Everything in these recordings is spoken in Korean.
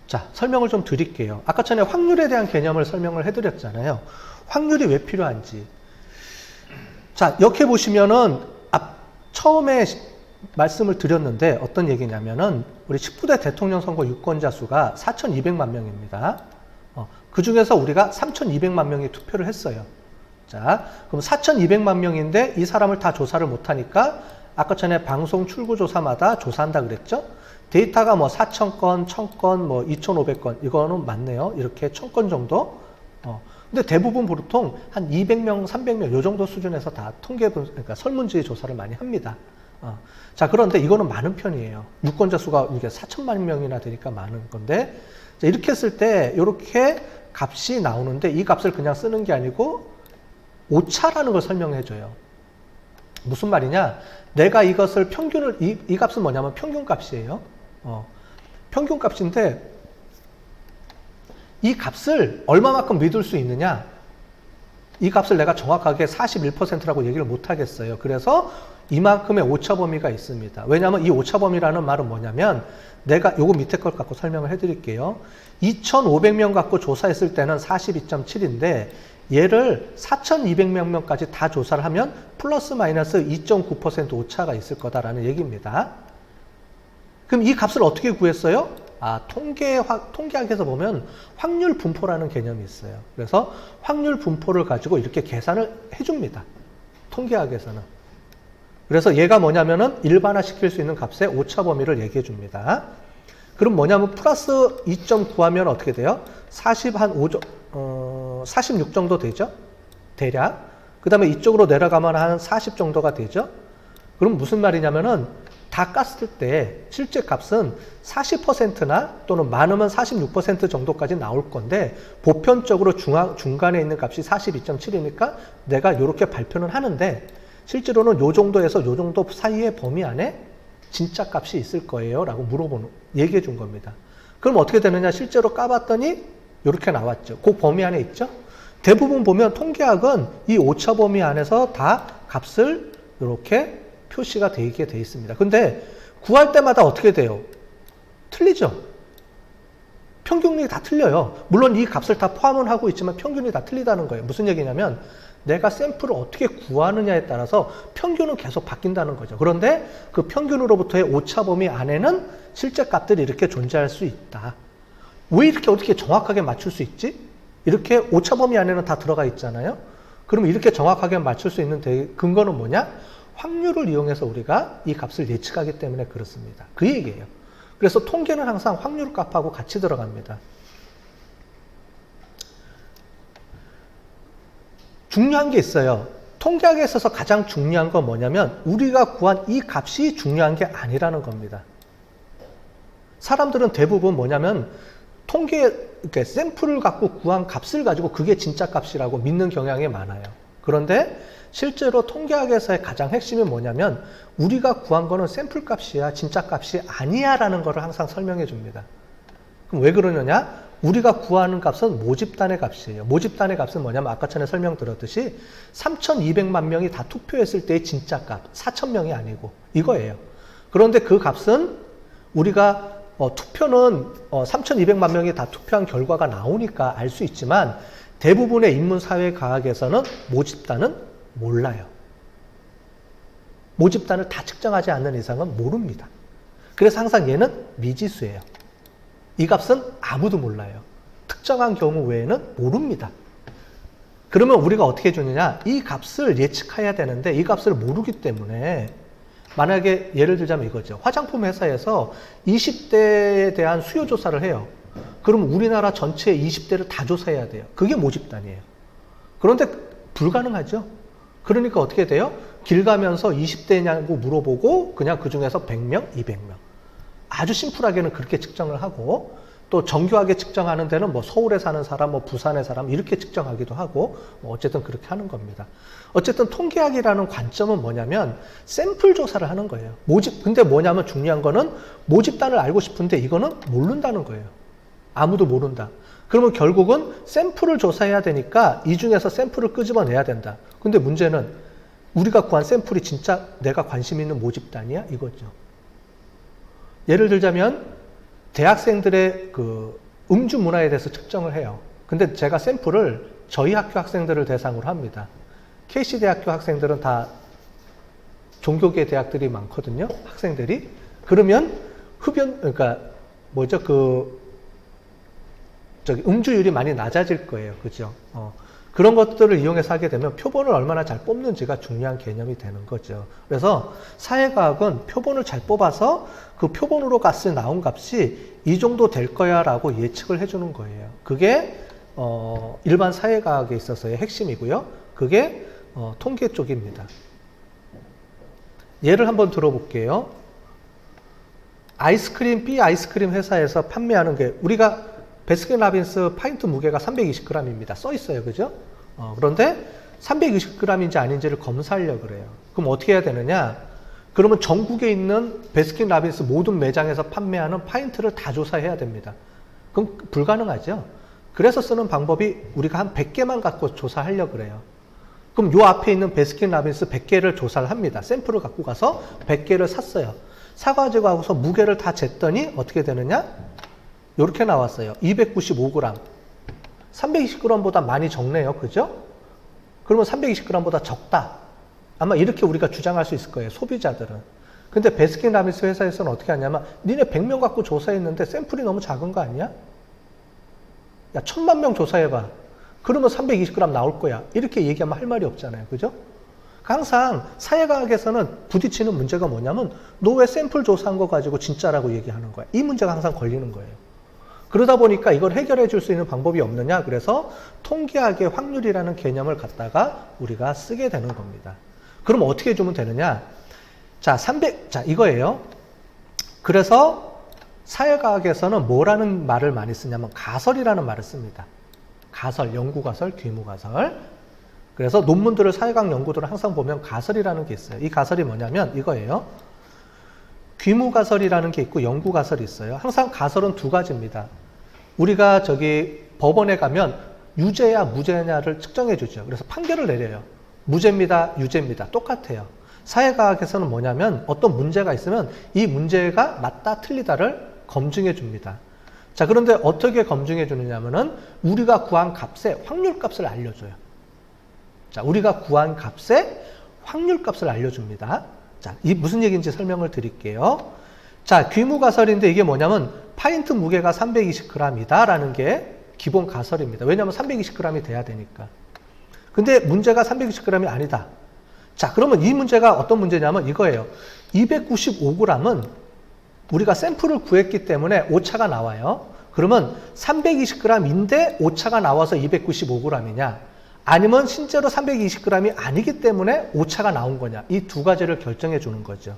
자, 설명을 좀 드릴게요. 아까 전에 확률에 대한 개념을 설명을 해드렸잖아요. 확률이 왜 필요한지. 자, 이렇게 보시면은 처음에 말씀을 드렸는데 어떤 얘기냐면은 우리 19대 대통령 선거 유권자 수가 4,200만 명입니다. 그 중에서 우리가 3,200만 명이 투표를 했어요. 자, 그럼 4,200만 명인데 이 사람을 다 조사를 못하니까 아까 전에 방송 출구조사마다 조사한다 그랬죠? 데이터가 뭐 4,000건, 1,000건, 뭐 2,500건, 이거는 맞네요. 이렇게 1,000건 정도? 근데 대부분 보통 한 200명, 300명, 요 정도 수준에서 다 그러니까 설문지 조사를 많이 합니다. 자, 그런데 이거는 많은 편이에요. 유권자 수가 이게 4천만 명이나 되니까 많은 건데, 자, 이렇게 했을 때, 이렇게 값이 나오는데, 이 값을 그냥 쓰는 게 아니고, 오차라는 걸 설명해줘요. 무슨 말이냐? 내가 이것을 이 값은 뭐냐면 평균 값이에요. 평균 값인데, 이 값을 얼마만큼 믿을 수 있느냐? 이 값을 내가 정확하게 41%라고 얘기를 못 하겠어요. 그래서 이만큼의 오차 범위가 있습니다. 왜냐하면 이 오차 범위라는 말은 뭐냐면 내가 요거 밑에 걸 갖고 설명을 해드릴게요. 2,500명 갖고 조사했을 때는 42.7인데 얘를 4,200명까지 다 조사를 하면 플러스 마이너스 2.9% 오차가 있을 거다라는 얘기입니다. 그럼 이 값을 어떻게 구했어요? 통계학에서 보면 확률 분포라는 개념이 있어요. 그래서 확률 분포를 가지고 이렇게 계산을 해줍니다. 통계학에서는. 그래서 얘가 뭐냐면은 일반화 시킬 수 있는 값의 오차 범위를 얘기해 줍니다. 그럼 뭐냐면 플러스 2.9 하면 어떻게 돼요? 46 정도 되죠? 대략. 그 다음에 이쪽으로 내려가면 한 40 정도가 되죠? 그럼 무슨 말이냐면은 다 깠을 때 실제 값은 40%나 또는 많으면 46% 정도까지 나올 건데 보편적으로 중간에 있는 값이 42.7이니까 내가 이렇게 발표는 하는데 실제로는 요 정도에서 요 정도 사이의 범위 안에 진짜 값이 있을 거예요 라고 얘기해 준 겁니다. 그럼 어떻게 되느냐? 실제로 까봤더니 이렇게 나왔죠. 그 범위 안에 있죠. 대부분 보면 통계학은 이 오차 범위 안에서 다 값을 이렇게 표시가 되게 돼 있습니다. 근데 구할 때마다 어떻게 돼요? 틀리죠? 평균이 다 틀려요. 물론 이 값을 다 포함은 하고 있지만 평균이 다 틀리다는 거예요. 무슨 얘기냐면 내가 샘플을 어떻게 구하느냐에 따라서 평균은 계속 바뀐다는 거죠. 그런데 그 평균으로부터의 오차 범위 안에는 실제 값들이 이렇게 존재할 수 있다. 왜 이렇게 어떻게 정확하게 맞출 수 있지? 이렇게 오차 범위 안에는 다 들어가 있잖아요. 그러면 이렇게 정확하게 맞출 수 있는 근거는 뭐냐? 확률을 이용해서 우리가 이 값을 예측하기 때문에 그렇습니다. 그 얘기예요. 그래서 통계는 항상 확률 값하고 같이 들어갑니다. 중요한 게 있어요. 통계학에 있어서 가장 중요한 건 뭐냐면 우리가 구한 이 값이 중요한 게 아니라는 겁니다. 사람들은 대부분 뭐냐면 이렇게 샘플을 갖고 구한 값을 가지고 그게 진짜 값이라고 믿는 경향이 많아요. 그런데 실제로 통계학에서의 가장 핵심이 뭐냐면 우리가 구한 거는 샘플 값이야 진짜 값이 아니야 라는 거를 항상 설명해 줍니다. 그럼 왜 그러느냐? 우리가 구하는 값은 모집단의 값이에요. 모집단의 값은 뭐냐면 아까 전에 설명드렸듯이 3,200만 명이 다 투표했을 때의 진짜 값 4,000명이 아니고 이거예요. 그런데 그 값은 우리가 투표는 3,200만 명이 다 투표한 결과가 나오니까 알 수 있지만 대부분의 인문사회과학에서는 모집단은 몰라요. 모집단을 다 측정하지 않는 이상은 모릅니다. 그래서 항상 얘는 미지수예요. 이 값은 아무도 몰라요. 특정한 경우 외에는 모릅니다. 그러면 우리가 어떻게 해주느냐? 이 값을 예측해야 되는데 이 값을 모르기 때문에 만약에 예를 들자면 이거죠. 화장품 회사에서 20대에 대한 수요 조사를 해요. 그럼 우리나라 전체 20대를 다 조사해야 돼요. 그게 모집단이에요. 그런데 불가능하죠. 그러니까 어떻게 돼요? 길 가면서 20대냐고 물어보고 그냥 그 중에서 100명, 200명. 아주 심플하게는 그렇게 측정을 하고 또 정교하게 측정하는 데는 뭐 서울에 사는 사람, 뭐 부산에 사람 이렇게 측정하기도 하고 뭐 어쨌든 그렇게 하는 겁니다. 어쨌든 통계학이라는 관점은 뭐냐면 샘플 조사를 하는 거예요. 근데 뭐냐면 중요한 거는 모집단을 알고 싶은데 이거는 모른다는 거예요. 아무도 모른다. 그러면 결국은 샘플을 조사해야 되니까 이 중에서 샘플을 끄집어내야 된다. 근데 문제는 우리가 구한 샘플이 진짜 내가 관심 있는 모집단이야? 이거죠. 예를 들자면 대학생들의 그 음주 문화에 대해서 측정을 해요. 근데 제가 샘플을 저희 학교 학생들을 대상으로 합니다. KC대학교 학생들은 다 종교계 대학들이 많거든요. 학생들이. 그러면 그러니까 뭐죠? 음주율이 많이 낮아질 거예요. 그죠? 그런 것들을 이용해서 하게 되면 표본을 얼마나 잘 뽑는지가 중요한 개념이 되는 거죠. 그래서 사회과학은 표본을 잘 뽑아서 그 표본으로 나온 값이 이 정도 될 거야 라고 예측을 해주는 거예요. 그게 일반 사회과학에 있어서의 핵심이고요. 그게 통계 쪽입니다. 예를 한번 들어볼게요. B 아이스크림 회사에서 판매하는 게 우리가 베스킨라빈스 파인트 무게가 320g입니다. 써 있어요. 그죠? 그런데 320g인지 아닌지를 검사하려고 그래요. 그럼 어떻게 해야 되느냐? 그러면 전국에 있는 베스킨라빈스 모든 매장에서 판매하는 파인트를 다 조사해야 됩니다. 그럼 불가능하죠? 그래서 쓰는 방법이 우리가 한 100개만 갖고 조사하려고 그래요. 그럼 요 앞에 있는 베스킨라빈스 100개를 조사를 합니다. 샘플을 갖고 가서 100개를 샀어요. 사가지고 하고서 무게를 다 쟀더니 어떻게 되느냐? 이렇게 나왔어요. 295g. 320g보다 많이 적네요. 그죠? 그러면 320g보다 적다. 아마 이렇게 우리가 주장할 수 있을 거예요. 소비자들은. 근데 베스킨라빈스 회사에서는 어떻게 하냐면 니네 100명 갖고 조사했는데 샘플이 너무 작은 거 아니야? 야, 1000만 명 조사해봐. 그러면 320g 나올 거야. 이렇게 얘기하면 할 말이 없잖아요. 그죠? 항상 사회과학에서는 부딪히는 문제가 뭐냐면 너 왜 샘플 조사한 거 가지고 진짜라고 얘기하는 거야. 이 문제가 항상 걸리는 거예요. 그러다 보니까 이걸 해결해 줄 수 있는 방법이 없느냐. 그래서 통계학의 확률이라는 개념을 갖다가 우리가 쓰게 되는 겁니다. 그럼 어떻게 해주면 되느냐. 자, 이거예요. 그래서 사회과학에서는 뭐라는 말을 많이 쓰냐면 가설이라는 말을 씁니다. 가설, 연구가설, 귀무가설. 그래서 논문들을 사회과학 연구들을 항상 보면 가설이라는 게 있어요. 이 가설이 뭐냐면 이거예요. 귀무가설이라는 게 있고 연구가설이 있어요. 항상 가설은 두 가지입니다. 우리가 법원에 가면 유죄야 무죄냐를 측정해 주죠. 그래서 판결을 내려요. 무죄입니다, 유죄입니다. 똑같아요. 사회과학에서는 뭐냐면 어떤 문제가 있으면 이 문제가 맞다 틀리다를 검증해 줍니다. 자, 그런데 어떻게 검증해 주느냐면은 우리가 구한 값의 확률값을 알려줘요. 자, 우리가 구한 값의 확률값을 알려줍니다. 자, 이 무슨 얘기인지 설명을 드릴게요. 자, 귀무가설인데 이게 뭐냐면 파인트 무게가 320g이다 라는 게 기본 가설입니다. 왜냐하면 320g이 돼야 되니까. 근데 문제가 320g이 아니다. 자, 그러면 이 문제가 어떤 문제냐면 이거예요. 295g은 우리가 샘플을 구했기 때문에 오차가 나와요. 그러면 320g인데 오차가 나와서 295g이냐? 아니면 실제로 320g이 아니기 때문에 오차가 나온 거냐? 이 두 가지를 결정해 주는 거죠.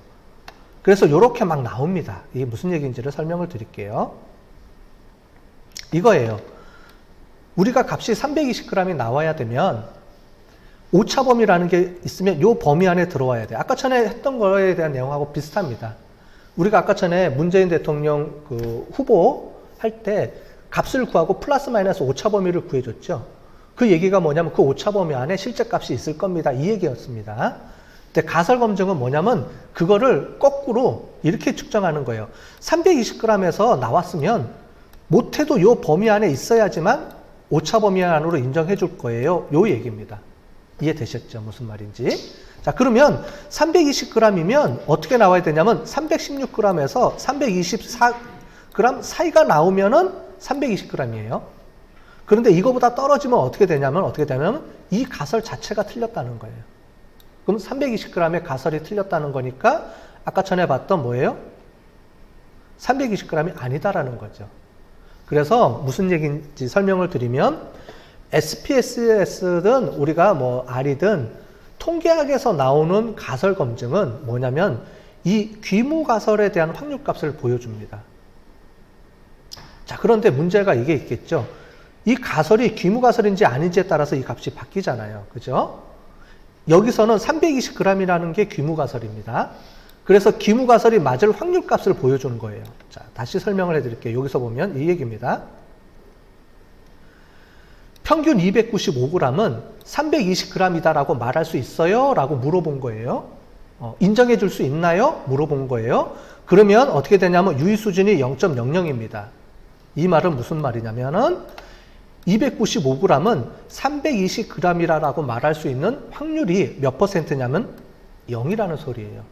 그래서 이렇게 막 나옵니다. 이게 무슨 얘기인지를 설명을 드릴게요. 이거예요. 우리가 값이 320g이 나와야 되면 오차 범위라는 게 있으면 이 범위 안에 들어와야 돼요. 아까 전에 했던 거에 대한 내용하고 비슷합니다. 우리가 아까 전에 문재인 대통령 후보 할 때 값을 구하고 플러스 마이너스 오차 범위를 구해줬죠. 그 얘기가 뭐냐면 그 오차 범위 안에 실제 값이 있을 겁니다. 이 얘기였습니다. 근데 가설 검증은 뭐냐면 그거를 거꾸로 이렇게 측정하는 거예요. 320g에서 나왔으면 못해도 이 범위 안에 있어야지만 오차 범위 안으로 인정해 줄 거예요. 요 얘기입니다. 이해되셨죠? 무슨 말인지. 자, 그러면 320g이면 어떻게 나와야 되냐면 316g에서 324g 사이가 나오면은 320g이에요. 그런데 이거보다 떨어지면 어떻게 되냐면 이 가설 자체가 틀렸다는 거예요. 그럼 320g의 가설이 틀렸다는 거니까 아까 전에 봤던 뭐예요? 320g이 아니다라는 거죠. 그래서 무슨 얘기인지 설명을 드리면 SPSS든 우리가 R이든 통계학에서 나오는 가설 검증은 뭐냐면 이 귀무 가설에 대한 확률값을 보여줍니다. 자, 그런데 문제가 이게 있겠죠. 이 가설이 귀무 가설인지 아닌지에 따라서 이 값이 바뀌잖아요. 그죠? 여기서는 320g이라는 게 귀무 가설입니다. 그래서 귀무 가설이 맞을 확률값을 보여주는 거예요. 자, 다시 설명을 해드릴게요. 여기서 보면 이 얘기입니다. 평균 295g은 320g이다라고 말할 수 있어요? 라고 물어본 거예요. 인정해 줄 수 있나요? 물어본 거예요. 그러면 어떻게 되냐면 유의 수준이 0.00입니다. 이 말은 무슨 말이냐면은 295g은 320g이라고 말할 수 있는 확률이 몇 %냐면 0이라는 소리예요.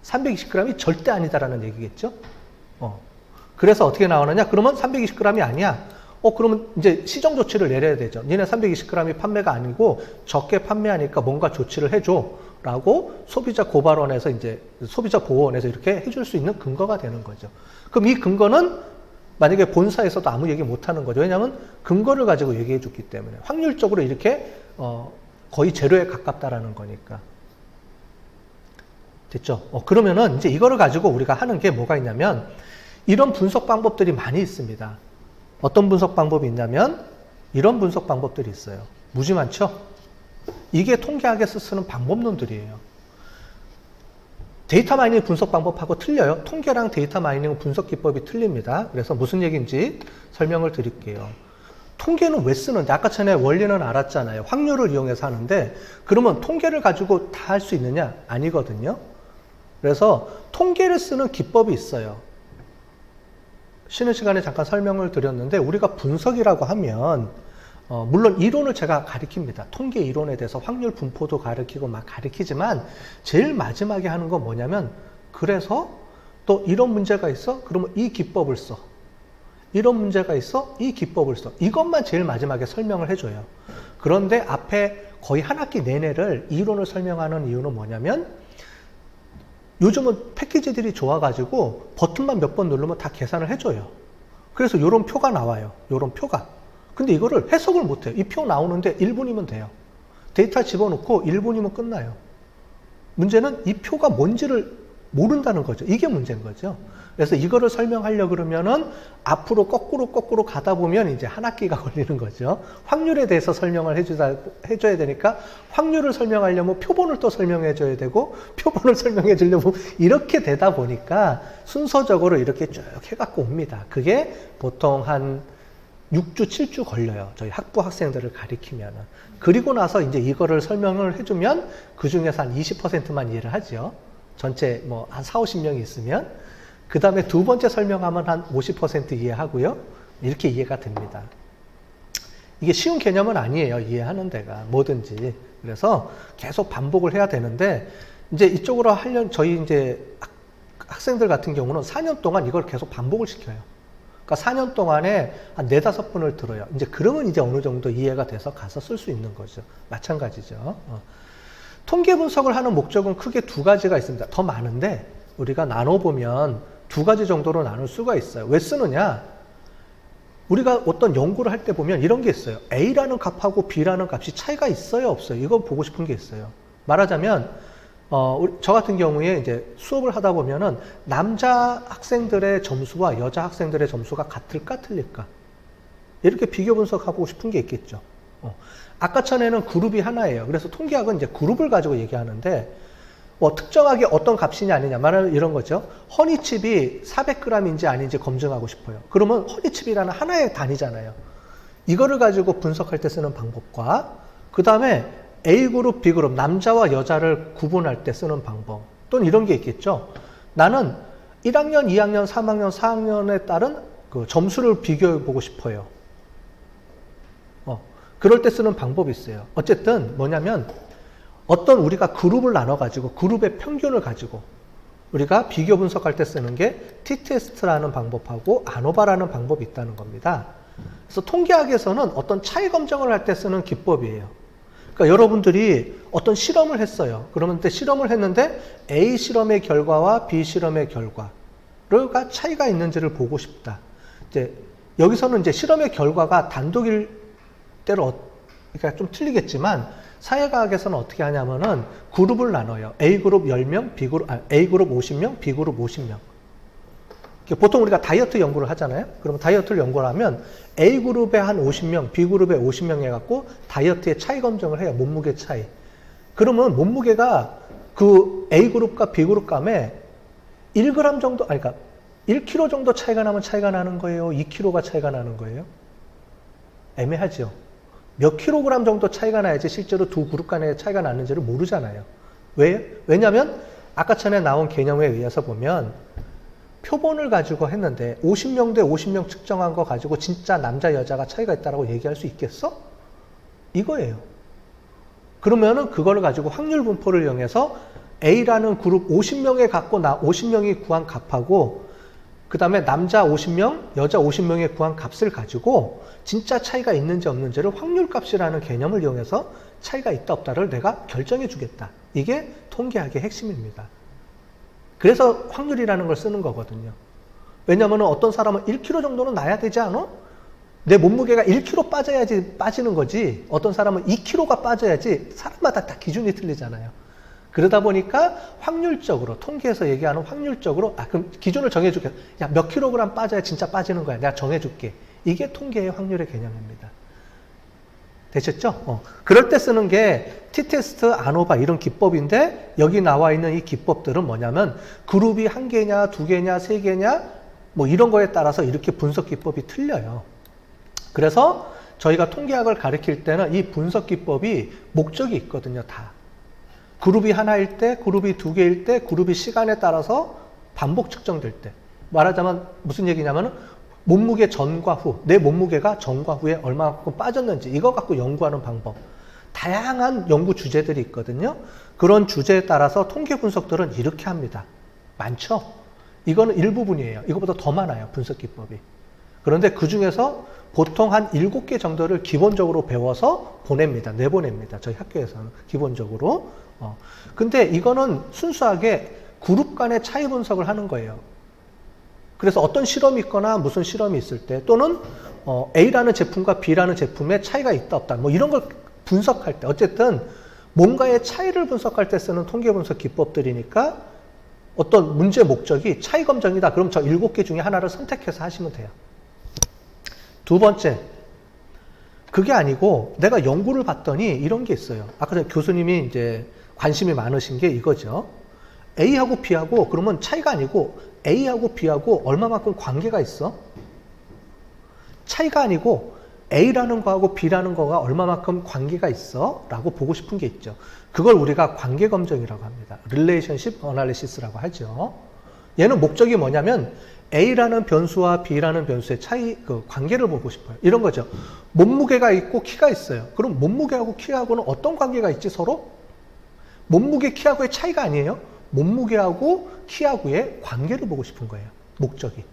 320g이 절대 아니다라는 얘기겠죠? 그래서 어떻게 나오느냐? 그러면 320g이 아니야. 그러면 이제 시정 조치를 내려야 되죠. 니네 320g이 판매가 아니고 적게 판매하니까 뭔가 조치를 해줘. 라고 소비자 고발원에서 이제 소비자 보호원에서 이렇게 해줄 수 있는 근거가 되는 거죠. 그럼 이 근거는 만약에 본사에서도 아무 얘기 못 하는 거죠. 왜냐하면 근거를 가지고 얘기해 줬기 때문에. 확률적으로 이렇게 거의 제로에 가깝다라는 거니까. 됐죠? 그러면은 이제 이거를 가지고 우리가 하는 게 뭐가 있냐면 이런 분석 방법들이 많이 있습니다. 어떤 분석 방법이 있냐면 이런 분석 방법들이 있어요. 무지 많죠? 이게 통계학에서 쓰는 방법론들이에요. 데이터 마이닝 분석 방법하고 틀려요. 통계랑 데이터 마이닝 분석 기법이 틀립니다. 그래서 무슨 얘기인지 설명을 드릴게요. 통계는 왜 쓰는데? 아까 전에 원리는 알았잖아요. 확률을 이용해서 하는데 그러면 통계를 가지고 다 할 수 있느냐? 아니거든요. 그래서 통계를 쓰는 기법이 있어요. 쉬는 시간에 잠깐 설명을 드렸는데 우리가 분석이라고 하면 물론 이론을 제가 가르칩니다. 통계 이론에 대해서 확률 분포도 가르치고 막 가르치지만 제일 마지막에 하는 건 뭐냐면 그래서 또 이런 문제가 있어? 그러면 이 기법을 써. 이런 문제가 있어? 이 기법을 써. 이것만 제일 마지막에 설명을 해줘요. 그런데 앞에 거의 한 학기 내내를 이론을 설명하는 이유는 뭐냐면 요즘은 패키지들이 좋아가지고 버튼만 몇 번 누르면 다 계산을 해줘요. 그래서 이런 표가 나와요. 이런 표가. 근데 이거를 해석을 못해요. 이 표 나오는데 1분이면 돼요. 데이터 집어넣고 1분이면 끝나요. 문제는 이 표가 뭔지를 모른다는 거죠. 이게 문제인 거죠. 그래서 이거를 설명하려고 그러면은 앞으로 거꾸로 가다 보면 이제 한 학기가 걸리는 거죠. 확률에 대해서 설명을 해줘야 되니까 확률을 설명하려면 표본을 또 설명해줘야 되고 표본을 설명해 주려면 이렇게 되다 보니까 순서적으로 이렇게 쭉 해갖고 옵니다. 그게 보통 한 6주, 7주 걸려요. 저희 학부 학생들을 가리키면은. 그리고 나서 이제 이거를 설명을 해주면 그 중에서 한 20%만 이해를 하죠. 전체 뭐 한 4, 50명이 있으면. 그 다음에 두 번째 설명하면 한 50% 이해하고요. 이렇게 이해가 됩니다. 이게 쉬운 개념은 아니에요. 이해하는 데가 뭐든지. 그래서 계속 반복을 해야 되는데 이제 이쪽으로 하려면 저희 이제 학생들 같은 경우는 4년 동안 이걸 계속 반복을 시켜요. 그러니까 4년 동안에 한 4, 5번을 들어요. 이제 그러면 이제 어느 정도 이해가 돼서 가서 쓸 수 있는 거죠. 마찬가지죠. 통계 분석을 하는 목적은 크게 두 가지가 있습니다. 더 많은데 우리가 나눠보면 두 가지 정도로 나눌 수가 있어요. 왜 쓰느냐? 우리가 어떤 연구를 할 때 보면 이런 게 있어요. A라는 값하고 B라는 값이 차이가 있어요, 없어요? 이거 보고 싶은 게 있어요. 말하자면 저 같은 경우에 이제 수업을 하다 보면은 남자 학생들의 점수와 여자 학생들의 점수가 같을까 틀릴까? 이렇게 비교 분석하고 싶은 게 있겠죠. 아까 전에는 그룹이 하나예요. 그래서 통계학은 이제 그룹을 가지고 얘기하는데 특정하게 어떤 값이냐 아니냐 말하는 이런 거죠. 허니칩이 400g인지 아닌지 검증하고 싶어요. 그러면 허니칩이라는 하나의 단위잖아요. 이거를 가지고 분석할 때 쓰는 방법과 그 다음에 A그룹, B그룹, 남자와 여자를 구분할 때 쓰는 방법 또는 이런 게 있겠죠. 나는 1학년, 2학년, 3학년, 4학년에 따른 그 점수를 비교해 보고 싶어요. 그럴 때 쓰는 방법이 있어요. 어쨌든 뭐냐면 어떤 우리가 그룹을 나눠가지고 그룹의 평균을 가지고 우리가 비교 분석할 때 쓰는 게 t-테스트라는 방법하고 아노바라는 방법이 있다는 겁니다. 그래서 통계학에서는 어떤 차이 검증을 할 때 쓰는 기법이에요. 그러니까 여러분들이 어떤 실험을 했어요. 그러면 실험을 했는데 A 실험의 결과와 B 실험의 결과가 차이가 있는지를 보고 싶다. 이제 여기서는 이제 실험의 결과가 단독일 때로 그러니까 좀 틀리겠지만 사회과학에서는 어떻게 하냐면은 그룹을 나눠요. A그룹 10명, A그룹 50명, B그룹 50명. 보통 우리가 다이어트 연구를 하잖아요. 그러면 다이어트를 연구를 하면 A그룹에 한 50명, B그룹에 50명 해갖고 다이어트의 차이 검증을 해요. 몸무게 차이. 그러면 몸무게가 그 A그룹과 B그룹 간에 1g 정도, 그러니까 1kg 정도 차이가 나면 차이가 나는 거예요? 2kg가 차이가 나는 거예요? 애매하죠. 몇 킬로그램 정도 차이가 나야지 실제로 두 그룹 간의 차이가 나는지를 모르잖아요. 왜냐하면 아까 전에 나온 개념에 의해서 보면 표본을 가지고 했는데 50명 대 50명 측정한 거 가지고 진짜 남자 여자가 차이가 있다고 얘기할 수 있겠어? 이거예요. 그러면은 그걸 가지고 확률 분포를 이용해서 A라는 그룹 50명에 갖고 50명이 구한 값하고 그 다음에 남자 50명, 여자 50명의 구한 값을 가지고 진짜 차이가 있는지 없는지를 확률값이라는 개념을 이용해서 차이가 있다 없다를 내가 결정해 주겠다. 이게 통계학의 핵심입니다. 그래서 확률이라는 걸 쓰는 거거든요. 왜냐하면 어떤 사람은 1kg 정도는 나야 되지 않아? 내 몸무게가 1kg 빠져야지 빠지는 거지. 어떤 사람은 2kg가 빠져야지. 사람마다 다 기준이 틀리잖아요. 그러다 보니까 확률적으로, 통계에서 얘기하는 확률적으로, 그럼 기준을 정해줄게. 야, 몇 킬로그램 빠져야 진짜 빠지는 거야. 내가 정해줄게. 이게 통계의 확률의 개념입니다. 되셨죠? 그럴 때 쓰는 게 t-테스트, 아노바 이런 기법인데 여기 나와 있는 이 기법들은 뭐냐면 그룹이 1개냐, 2개냐, 3개냐 뭐 이런 거에 따라서 이렇게 분석 기법이 틀려요. 그래서 저희가 통계학을 가르칠 때는 이 분석 기법이 목적이 있거든요. 다. 그룹이 하나일 때, 그룹이 2개일 때, 그룹이 시간에 따라서 반복 측정될 때. 말하자면 무슨 얘기냐면 몸무게 전과 후, 내 몸무게가 전과 후에 얼마만큼 빠졌는지 이거 갖고 연구하는 방법. 다양한 연구 주제들이 있거든요. 그런 주제에 따라서 통계 분석들은 이렇게 합니다. 많죠? 이거는 일부분이에요. 이거보다 더 많아요. 분석 기법이. 그런데 그 중에서 보통 한 7개 정도를 기본적으로 배워서 보냅니다. 내보냅니다. 저희 학교에서는 기본적으로. 근데 이거는 순수하게 그룹 간의 차이 분석을 하는 거예요. 그래서 어떤 실험이 있거나 무슨 실험이 있을 때 또는 A라는 제품과 B라는 제품의 차이가 있다 없다 뭐 이런 걸 분석할 때 어쨌든 뭔가의 차이를 분석할 때 쓰는 통계 분석 기법들이니까 어떤 문제 목적이 차이 검정이다. 그럼 저 7개 중에 하나를 선택해서 하시면 돼요. 두 번째, 그게 아니고 내가 연구를 봤더니 이런 게 있어요. 아까 전에 교수님이 이제 관심이 많으신 게 이거죠. A하고 B하고 그러면 차이가 아니고 A하고 B하고 얼마만큼 관계가 있어? 차이가 아니고 A라는 거하고 B라는 거가 얼마만큼 관계가 있어? 라고 보고 싶은 게 있죠. 그걸 우리가 관계 검증이라고 합니다. Relationship Analysis라고 하죠. 얘는 목적이 뭐냐면 A라는 변수와 B라는 변수의 차이, 그 관계를 보고 싶어요. 이런 거죠. 몸무게가 있고 키가 있어요. 그럼 몸무게하고 키하고는 어떤 관계가 있지 서로? 몸무게 키하고의 차이가 아니에요. 몸무게하고 키하고의 관계를 보고 싶은 거예요. 목적이.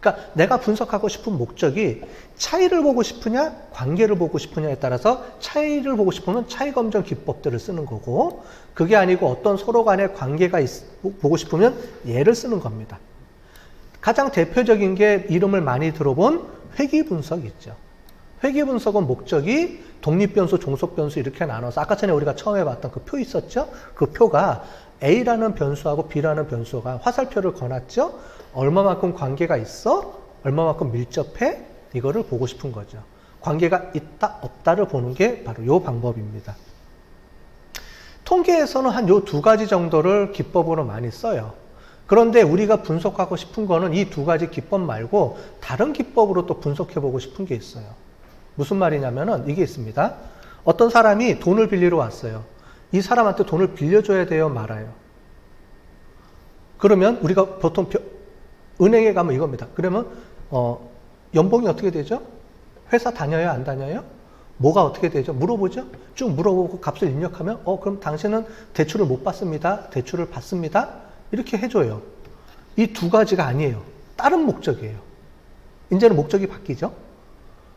그러니까 내가 분석하고 싶은 목적이 차이를 보고 싶으냐, 관계를 보고 싶으냐에 따라서 차이를 보고 싶으면 차이 검정 기법들을 쓰는 거고 그게 아니고 어떤 서로 간의 관계가 보고 싶으면 얘를 쓰는 겁니다. 가장 대표적인 게 이름을 많이 들어본 회귀 분석 있죠. 회귀 분석은 목적이 독립변수, 종속변수 이렇게 나눠서 아까 전에 우리가 처음에 봤던 그 표 있었죠? 그 표가 A라는 변수하고 B라는 변수가 화살표를 거놨죠? 얼마만큼 관계가 있어? 얼마만큼 밀접해? 이거를 보고 싶은 거죠. 관계가 있다, 없다를 보는 게 바로 이 방법입니다. 통계에서는 한 요 2가지 정도를 기법으로 많이 써요. 그런데 우리가 분석하고 싶은 거는 이 2가지 기법 말고 다른 기법으로 또 분석해 보고 싶은 게 있어요. 무슨 말이냐면은 이게 있습니다. 어떤 사람이 돈을 빌리러 왔어요. 이 사람한테 돈을 빌려줘야 돼요, 말아요? 그러면 우리가 보통 은행에 가면 이겁니다. 그러면 연봉이 어떻게 되죠? 회사 다녀요, 안 다녀요? 뭐가 어떻게 되죠? 물어보죠? 쭉 물어보고 값을 입력하면 그럼 당신은 대출을 못 받습니다. 대출을 받습니다. 이렇게 해줘요. 이 2가지가 아니에요. 다른 목적이에요. 이제는 목적이 바뀌죠?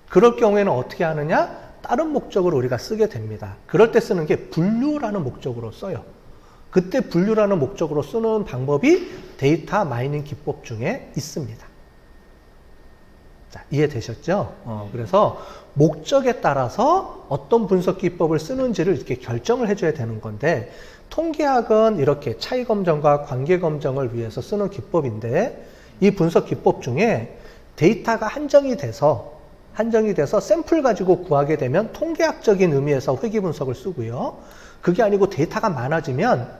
그럴 경우에는 어떻게 하느냐? 다른 목적으로 우리가 쓰게 됩니다. 그럴 때 쓰는 게 분류라는 목적으로 써요. 그때 분류라는 목적으로 쓰는 방법이 데이터 마이닝 기법 중에 있습니다. 자, 이해되셨죠? 그래서 목적에 따라서 어떤 분석 기법을 쓰는지를 이렇게 결정을 해줘야 되는 건데 통계학은 이렇게 차이 검정과 관계 검정을 위해서 쓰는 기법인데 이 분석 기법 중에 데이터가 한정이 돼서 샘플 가지고 구하게 되면 통계학적인 의미에서 회귀 분석을 쓰고요. 그게 아니고 데이터가 많아지면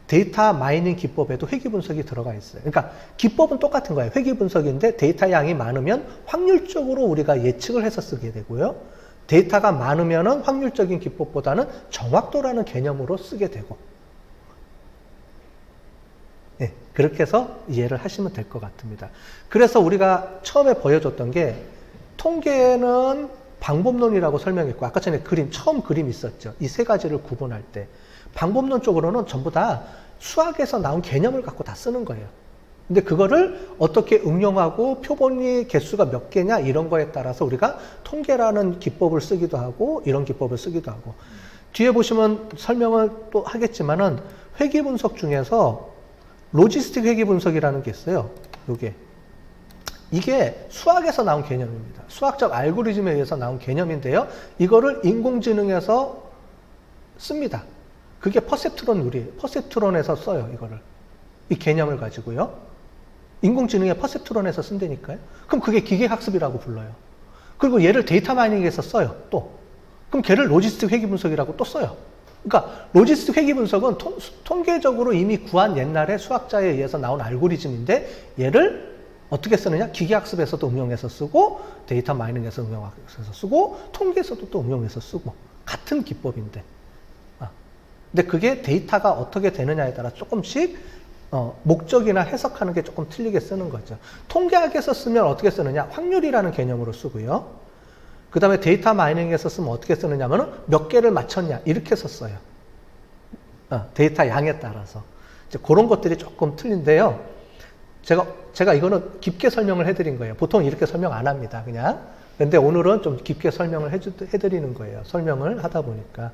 데이터 마이닝 기법에도 회귀 분석이 들어가 있어요. 그러니까 기법은 똑같은 거예요. 회귀 분석인데 데이터 양이 많으면 확률적으로 우리가 예측을 해서 쓰게 되고요. 데이터가 많으면은 확률적인 기법보다는 정확도라는 개념으로 쓰게 되고 그렇게 해서 이해를 하시면 될 것 같습니다. 그래서 우리가 처음에 보여줬던 게 통계는 방법론이라고 설명했고 아까 전에 처음 그림 있었죠. 이 세 가지를 구분할 때 방법론 쪽으로는 전부 다 수학에서 나온 개념을 갖고 다 쓰는 거예요. 근데 그거를 어떻게 응용하고 표본이 개수가 몇 개냐 이런 거에 따라서 우리가 통계라는 기법을 쓰기도 하고 이런 기법을 쓰기도 하고 뒤에 보시면 설명을 또 하겠지만은 회귀 분석 중에서 로지스틱 회귀 분석이라는 게 있어요. 이게 수학에서 나온 개념입니다. 수학적 알고리즘에 의해서 나온 개념인데요. 이거를 인공지능에서 씁니다. 그게 퍼셉트론 유리, 퍼셉트론에서 써요. 이거를. 이 개념을 가지고요. 인공지능의 퍼셉트론에서 쓴다니까요. 그럼 그게 기계학습이라고 불러요. 그리고 얘를 데이터 마이닝에서 써요. 또. 그럼 걔를 로지스틱 회귀 분석이라고 또 써요. 그러니까 로지스틱 회귀 분석은 통계적으로 이미 구한 옛날에 수학자에 의해서 나온 알고리즘인데 얘를 어떻게 쓰느냐? 기계학습에서도 응용해서 쓰고 데이터 마이닝에서 응용해서 쓰고 통계에서도 또 응용해서 쓰고 같은 기법인데 근데 그게 데이터가 어떻게 되느냐에 따라 조금씩 목적이나 해석하는 게 조금 틀리게 쓰는 거죠. 통계학에서 쓰면 어떻게 쓰느냐? 확률이라는 개념으로 쓰고요. 그 다음에 데이터 마이닝에서 쓰면 어떻게 쓰느냐 하면은 몇 개를 맞췄냐 이렇게 썼어요. 데이터 양에 따라서. 이제 그런 것들이 조금 틀린데요. 제가 이거는 깊게 설명을 해드린 거예요. 보통 이렇게 설명 안 합니다. 그냥. 근데 오늘은 좀 깊게 설명을 해드리는 거예요. 설명을 하다 보니까.